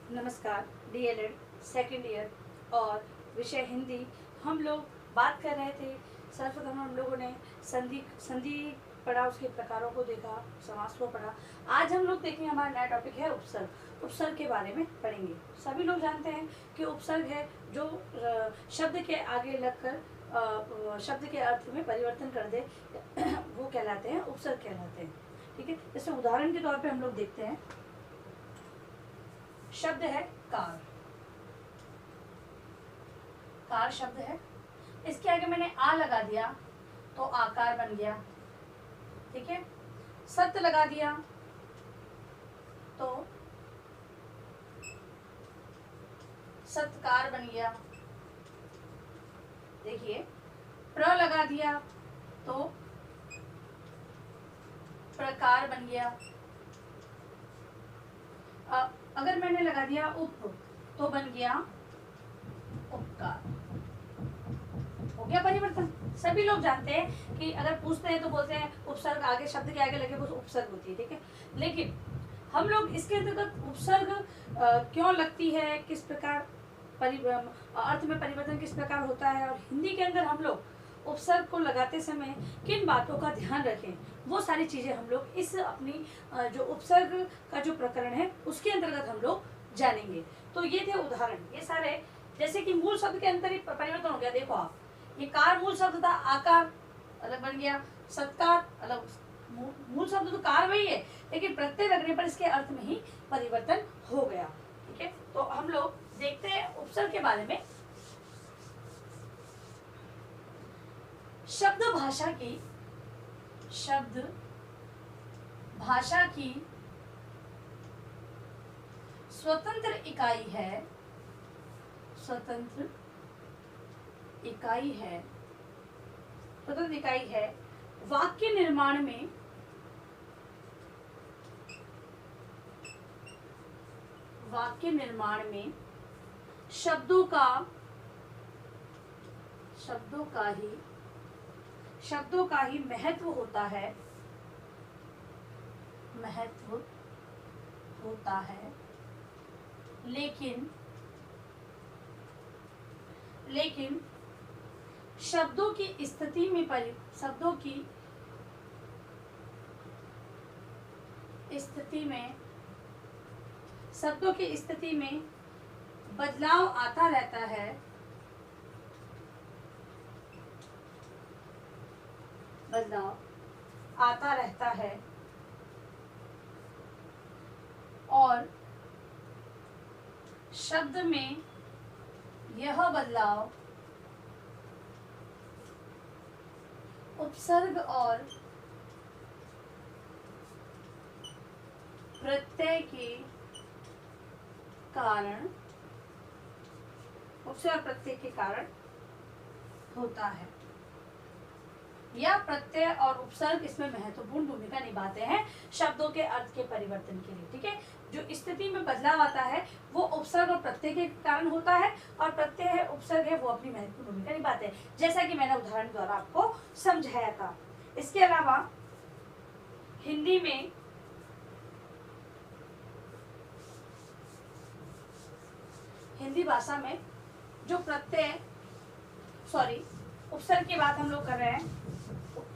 नमस्कार। DElEd second year और विषय हिंदी। हम लोग बात कर रहे थे। सर्वप्रथम हम लोगों ने संधि संधि पढ़ा, उसके प्रकारों को देखा, समास को पढ़ा। आज हम लोग देखेंगे, हमारा नया टॉपिक है उपसर्ग। उपसर्ग के बारे में पढ़ेंगे। सभी लोग जानते हैं कि उपसर्ग है जो शब्द के आगे लगकर शब्द के अर्थ में परिवर्तन कर दे, वो कहलाते हैं, उपसर्ग कहलाते हैं। ठीक है, जैसे उदाहरण के तौर पे हम लोग देखते हैं। शब्द है कार। कार शब्द है, इसके आगे मैंने आ लगा दिया तो आकार बन गया। ठीक है, सत्य लगा दिया तो सत्कार बन गया। देखिए, प्र लगा दिया तो प्रकार बन गया। अगर मैंने लगा दिया उप तो बन गया उपकार। हो गया परिवर्तन। सभी लोग जानते हैं कि अगर पूछते हैं तो बोलते हैं उपसर्ग आगे, शब्द के आगे लगे वो उपसर्ग होती है। ठीक है, लेकिन हम लोग इसके अंतर्गत उपसर्ग क्यों लगती है, किस प्रकार अर्थ में परिवर्तन किस प्रकार होता है, और हिंदी के अंदर हम लोग उपसर्ग को लगाते समय किन बातों का ध्यान रखें, वो सारी चीजें हम लोग इस अपनी जो उपसर्ग का जो प्रकरण है उसके अंतर्गत हम लोग जानेंगे। तो ये थे उदाहरण, ये सारे। जैसे कि मूल शब्द के अंतर ही परिवर्तन हो गया। देखो आप, ये कार मूल शब्द था, आकार अलग बन गया, सत्कार अलग। मूल शब्द तो कार वही है, लेकिन प्रत्यय लगने पर इसके अर्थ में ही परिवर्तन हो गया। ठीक है, तो हम लोग देखते हैं उपसर्ग के बारे में। शब्द भाषा की स्वतंत्र इकाई है। स्वतंत्र इकाई है वाक्य निर्माण में शब्दों का ही महत्व होता है। लेकिन शब्दों की स्थिति में बदलाव आता रहता है और शब्द में यह बदलाव उपसर्ग और प्रत्यय के कारण होता है, या प्रत्यय और उपसर्ग इसमें महत्वपूर्ण भूमिका निभाते हैं शब्दों के अर्थ के परिवर्तन के लिए। ठीक है, जो स्थिति में बदलाव आता है वो उपसर्ग और प्रत्यय के कारण होता है, और प्रत्यय है, उपसर्ग है, वो अपनी महत्वपूर्ण भूमिका निभाते हैं, जैसा कि मैंने उदाहरण द्वारा आपको समझाया था। इसके अलावा हिंदी में हिंदी भाषा में जो उपसर्ग की बात हम लोग कर रहे हैं,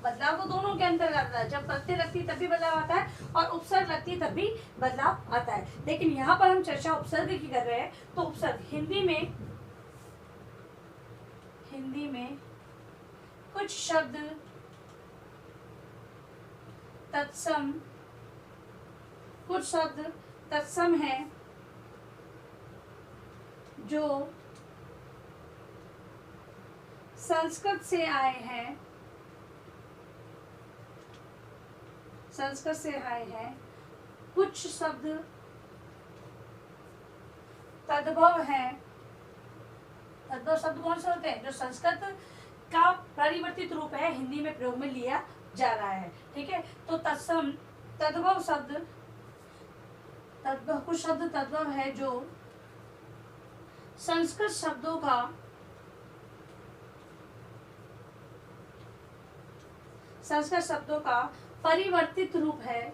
बदलाव तो दोनों के अंतर्गत आता है। जब प्रत्यय लगती है तब भी बदलाव आता है, और उपसर्ग लगती है तब भी बदलाव आता है। लेकिन यहाँ पर हम चर्चा उपसर्ग की कर रहे हैं, तो उपसर्ग हिंदी में कुछ शब्द तत्सम हैं जो संस्कृत से आए हैं। कुछ शब्द तद्भव हैं। तद्भव शब्द कौन से होते हैं? जो संस्कृत का परिवर्तित रूप है, हिंदी में प्रयोग में लिया जा रहा है। ठीक है, तो तद्भव शब्द कुछ शब्द तद्भव है जो संस्कृत शब्दों का परिवर्तित रूप है।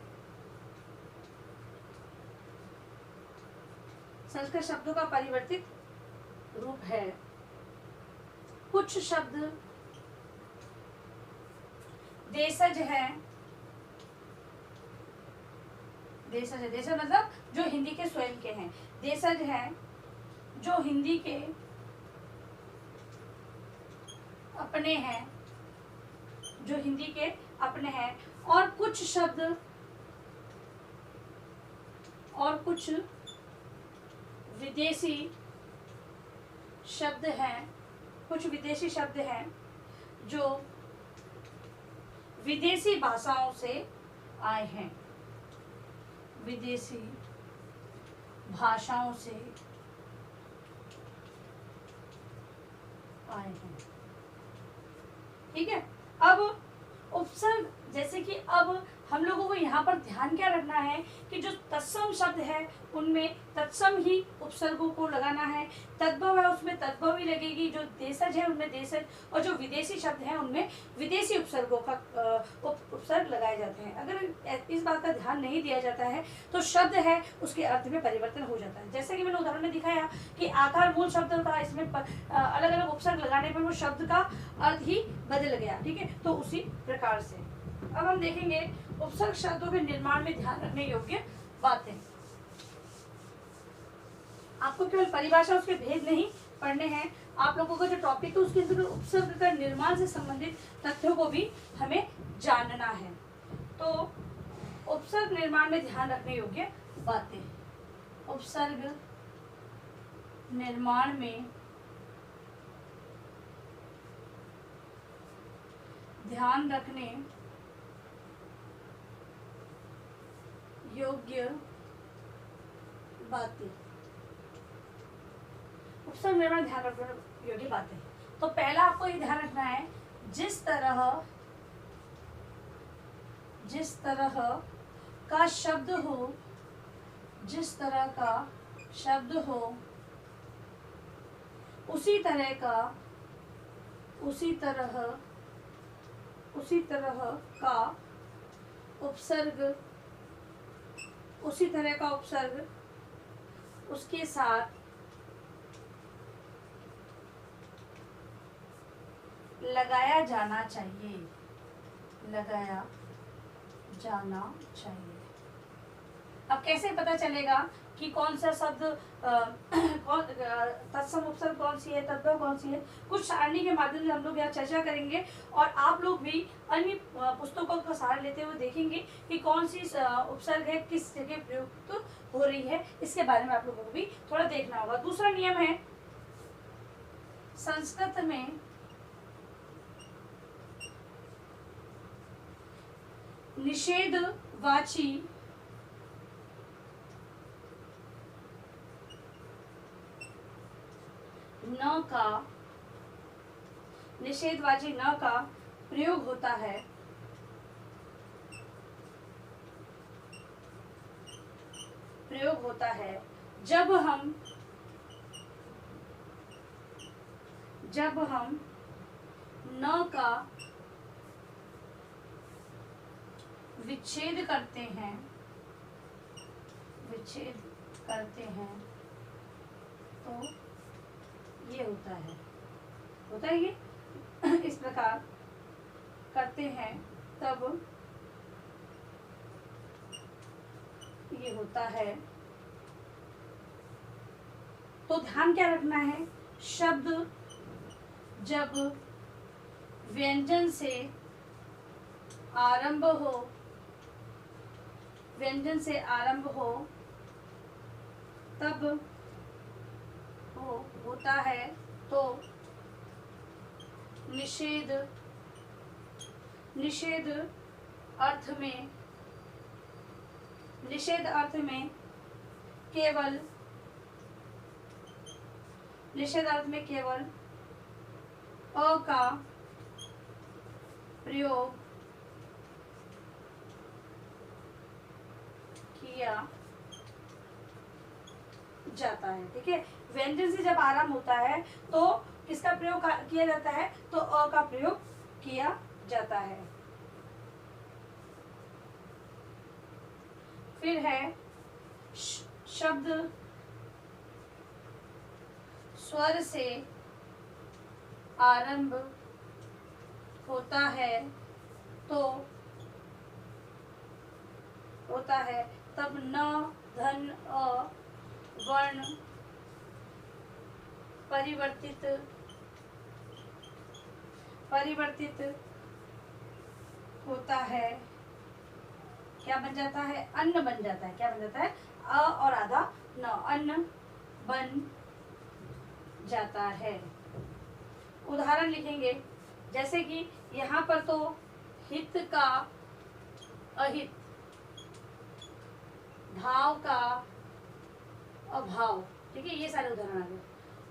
संस्कृत शब्दों का परिवर्तित रूप है। कुछ शब्द देशज है, देशज है, देशज मतलब जो हिंदी के स्वयं के हैं, देशज है जो हिंदी के अपने हैं, जो हिंदी के अपने हैं। और कुछ शब्द और कुछ विदेशी शब्द हैं, कुछ विदेशी शब्द हैं जो विदेशी भाषाओं से आए हैं, विदेशी भाषाओं से आए हैं। ठीक है। अब उपसर्ग, जैसे कि अब हम लोगों को यहाँ पर ध्यान क्या रखना है कि जो तत्सम शब्द है उनमें तत्सम ही उपसर्गों को लगाना है, तद्भव है उसमें तद्भव ही लगेगी, जो देशज है उनमें देशज, और जो विदेशी शब्द है उनमें विदेशी उपसर्गों का उपसर्ग लगाए जाते हैं। अगर इस बात का ध्यान नहीं दिया जाता है तो शब्द है उसके अर्थ में परिवर्तन हो जाता है। जैसे कि मैंने उदाहरण में दिखाया कि आकार मूल शब्द था, इसमें अलग अलग उपसर्ग लगाने पर वो शब्द का अर्थ ही बदल गया। ठीक है, तो उसी प्रकार से अब हम देखेंगे उपसर्ग शब्दों के निर्माण में ध्यान रखने योग्य बातें। आपको केवल परिभाषा उसके भेद नहीं पढ़ने हैं, आप लोगों का जो टॉपिक है उसके अंदर उपसर्ग का निर्माण से संबंधित तथ्यों को भी हमें जानना है। तो उपसर्ग निर्माण में ध्यान रखने योग्य बातें, उपसर्ग निर्माण में ध्यान रखने योग्य बातें, उपसर्ग निर्माण ध्यान रखने योग्य बातें। तो पहला आपको ये ध्यान रखना है, जिस तरह का शब्द हो, जिस तरह का शब्द हो उसी तरह का उपसर्ग, उसी तरह का उपसर्ग उसके साथ लगाया जाना चाहिए, लगाया जाना चाहिए। अब कैसे पता चलेगा कि कौन सा शब्द तत्सम उपसर्ग कौन सी है, तद्भव कौन सी है? कुछ सारणी के माध्यम से हम लोग यहाँ चर्चा करेंगे और आप लोग भी अन्य पुस्तकों का सहारा लेते हुए देखेंगे कि कौन सी उपसर्ग है किस जगह प्रयुक्त हो रही है, इसके बारे में आप लोगों को भी थोड़ा देखना होगा। दूसरा नियम है, संस्कृत में निषेधवाची न का प्रयोग होता है, जब हम न का विच्छेद करते हैं तो ये होता है ये इस प्रकार करते हैं तब ये होता है। तो ध्यान क्या रखना है, शब्द जब व्यंजन से आरंभ हो तब होता है तो निषेध अर्थ में केवल अ का प्रयोग किया जाता है। ठीक है, व्यंजन से जब आरंभ होता है तो किसका प्रयोग किया जाता है, तो अ का प्रयोग किया जाता है। फिर है शब्द स्वर से आरंभ होता है तो होता है तब न धन अ वर्ण परिवर्तित होता है। क्या बन जाता है? अन्न बन जाता है। क्या बन जाता है? अ और आधा न, अन्न बन जाता है। उदाहरण लिखेंगे, जैसे कि यहाँ पर तो हित का अहित, भाव का अभाव, ठीक है, ये सारे उदाहरण आ गए।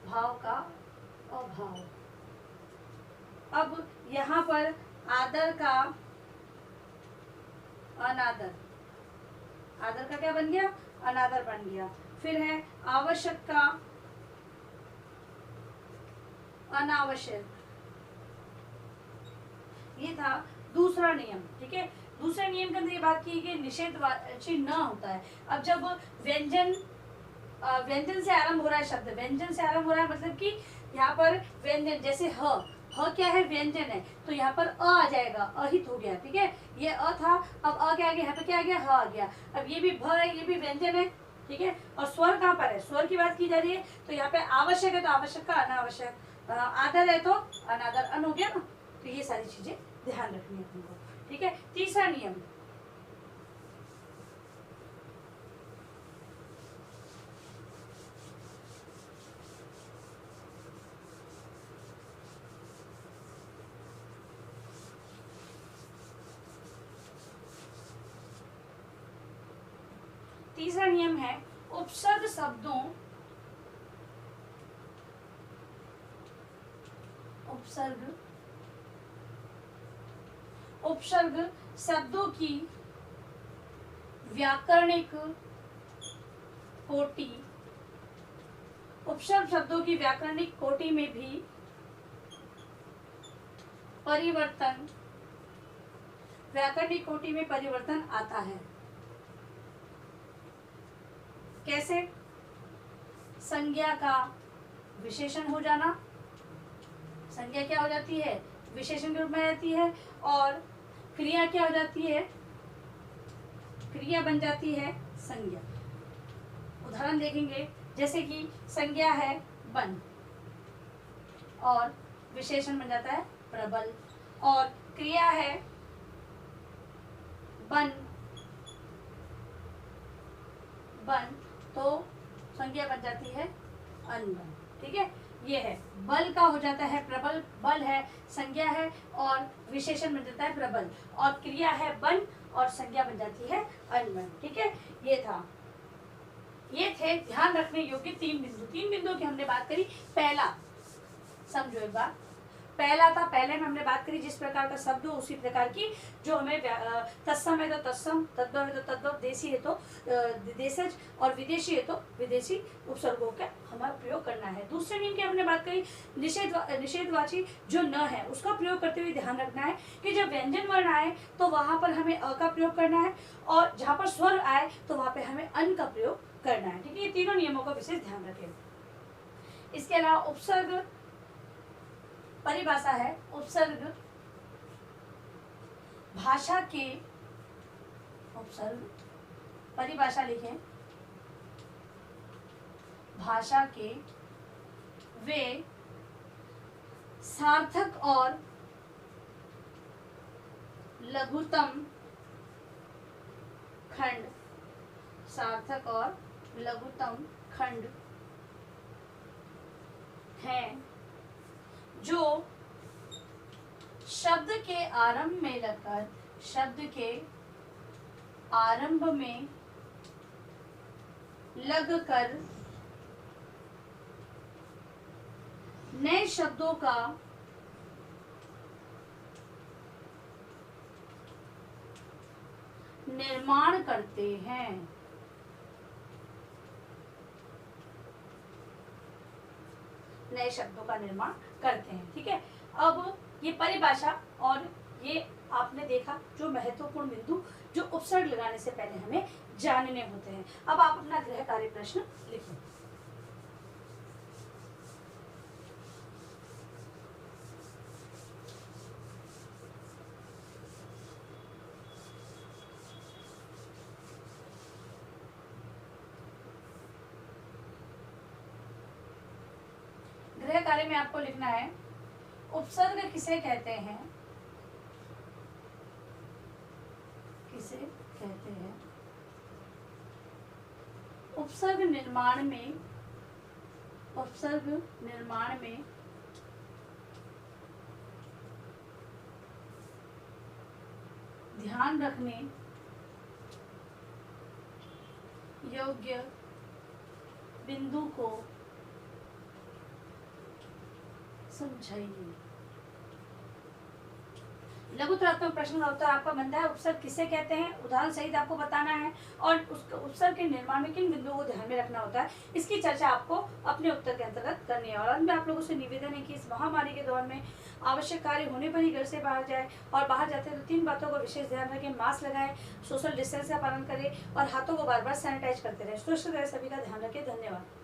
भाव का अभाव। अब यहाँ पर आदर का अनादर, आदर का क्या बन गया? अनादर बन गया। फिर है आवश्यक का अनावश्यक, ये था दूसरा नियम। ठीक है, दूसरे नियम के अंदर ये बात की कि निषेधवाची न होता है। अब जब व्यंजन से आरंभ हो रहा है शब्द, व्यंजन से आरंभ हो रहा है मतलब कि यहाँ पर व्यंजन, जैसे ह क्या है? व्यंजन है, तो यहाँ पर अ आ जाएगा, अहित हो गया। ठीक है, ये अ था, अब अ क्या आ गया? यहाँ पे क्या आ गया? ह आ गया। अब ये भी भ है, ये भी व्यंजन है। ठीक है, और स्वर कहाँ पर है? स्वर की बात की जा रही है, तो यहाँ पे आवश्यक है तो आवश्यक का अनावश्यक, आदर है तो अनादर अन हो गया ना। तो ये सारी चीजें ध्यान रखनी है तुमको। ठीक है, तीसरा नियम, तीसरा नियम है उपसर्ग शब्दों, उपसर्ग शब्दों की व्याकरणिक कोटि, उपसर्ग शब्दों की व्याकरणिक कोटि में भी परिवर्तन, व्याकरणिक कोटि में परिवर्तन आता है। कैसे? संज्ञा का विशेषण हो जाना, संज्ञा क्या हो जाती है? विशेषण के रूप में रहती है। और क्रिया क्या हो जाती है? क्रिया बन जाती है संज्ञा। उदाहरण देखेंगे, जैसे कि संज्ञा है बन और विशेषण बन जाता है प्रबल, और क्रिया है बन तो संज्ञा बन जाती है अनबन। ठीक है, ये है बल का हो जाता है प्रबल, बल है, संज्ञा है और विशेषण बन जाता है प्रबल, और क्रिया है बन और संज्ञा बन जाती है अनबन। ठीक है, ये थे ध्यान रखने योग्य तीन बिंदु की हमने बात करी। पहला समझो एक बार, पहला था, पहले में हमने बात करी जिस प्रकार का शब्द हो उसी प्रकार की, जो हमें तत्सम है तो तत्सम, तद्भव है तो तद्भव, देशी है तो देशज और विदेशी है तो विदेशी उपसर्गों का हमारा प्रयोग करना है। दूसरे नियम की हमने बात करी निषेधवाची जो न है उसका प्रयोग करते हुए ध्यान रखना है कि जब व्यंजन वर्ण आए तो वहां पर हमें अ का प्रयोग करना है, और जहां पर स्वर आए तो वहां पर हमें अन का प्रयोग करना है। ठीक है, ये तीनों नियमों का विशेष ध्यान रखें। इसके अलावा उपसर्ग परिभाषा है, उपसर्ग भाषा के, उपसर्ग परिभाषा लिखें, भाषा के वे सार्थक और लघुतम खंड, सार्थक और लघुतम खंड हैं जो शब्द के आरंभ में लगकर, शब्द के आरंभ में लगकर नए शब्दों का निर्माण करते हैं। नए शब्दों का निर्माण करते हैं। ठीक है, अब ये परिभाषा और ये आपने देखा जो महत्वपूर्ण बिंदु जो उपसर्ग लगाने से पहले हमें जानने होते हैं। अब आप अपना गृह कार्य प्रश्न लिखो। गृह कार्य में आपको लिखना है उपसर्ग किसे कहते हैं, किसे कहते हैं। उपसर्ग निर्माण में, उपसर्ग निर्माण में ध्यान रखने योग्य बिंदु को समझाइए। लघुतरात्मक प्रश्न का उत्तर आपका बनता है उपसर्ग किसे कहते हैं, उदाहरण सहित आपको बताना है और उस उपसर्ग के निर्माण में किन बिंदुओं को ध्यान में रखना होता है, इसकी चर्चा आपको अपने उत्तर के अंतर्गत करनी है। और अंत में आप लोगों से निवेदन है कि इस महामारी के दौर में आवश्यक कार्य होने पर ही घर से बाहर जाए और बाहर जाते हैं तो 3 बातों का विशेष ध्यान रखें। मास्क लगाएं, सोशल डिस्टेंस का पालन करें और हाथों को बार बार सैनिटाइज करते रहें। सुरक्षित रहे, सभी का ध्यान रखें। धन्यवाद।